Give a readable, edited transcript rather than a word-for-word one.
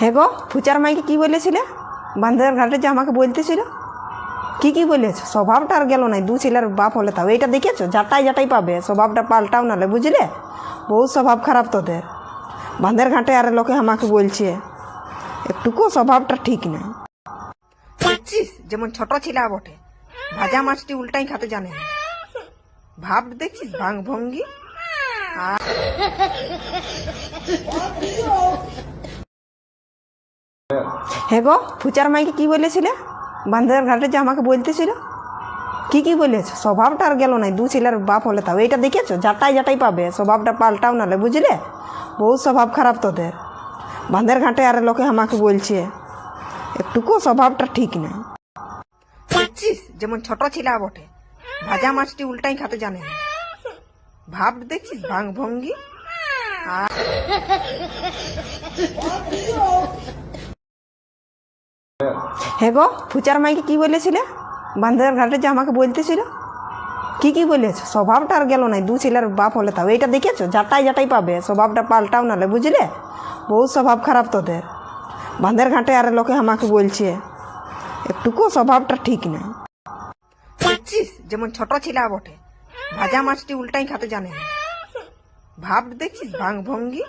হে গো, ফুচার মাইকে কি বলেছিলে বান্ধের ঘাটে যে আমাকে বলতেছিল? কি বলেছো? স্বভাবটা আর গেল নাই, দু ছেলের বাপ হলে তাও এইটা দেখেছো? যাটাই পাবে, স্বভাবটা পাল্টাও নালে, বুঝলে? বহু স্বভাব খারাপ তোদের। বান্ধের ঘাটে আর লোকে আমাকে বলছে, একটুকু স্বভাবটা ঠিক নাই। দেখছিস যেমন ছোট ছিলা বটে, ভাজা মাছটি উল্টাই খেতে জানে না। ভাব দেখছিস ভাঙ ভঙ্গি। হে গো, ফুচার মাইকে কি বলেছিলে বান্ধের ঘাটে যে আমাকে বলতেছিল? কি বলেছো? স্বভাবটা আর গেল নাই, দু ছেলের বাপ হলে তাও এইটা দেখেছো? যাটাই পাবে, স্বভাবটা পাল্টাও নালে, বুঝলে? বহু স্বভাব খারাপ তোদের। বান্ধের ঘাটে আর লোকে আমাকে বলছে, একটুকু স্বভাবটা ঠিক নাই। দেখছিস যেমন ছোট ছিলা বটে, ভাজা মাছটি উল্টাই খেতে জানে না। ভাব দেখছিস ভাঙ ভঙ্গি। হে গো, ফুচার মাইকে কি বলেছিলে বান্ধের ঘাটে যে আমাকে বলতেছিল? কি বলেছো? স্বভাবটা আর গেল নাই, দু ছেলের বাপ হলে তাও এইটা দেখেছো? যাটাই পাবে, স্বভাবটা পাল্টাও নালে, বুঝলে? বহু স্বভাব খারাপ তোদের। বান্ধের ঘাটে আর লোকে আমাকে বলছে, একটুকু স্বভাবটা ঠিক নাই। দেখছিস যেমন ছোট ছিলা বটে, ভাজা মাছটি উল্টাই খেতে জানে না। ভাব দেখছিস ভাঙ ভঙ্গি।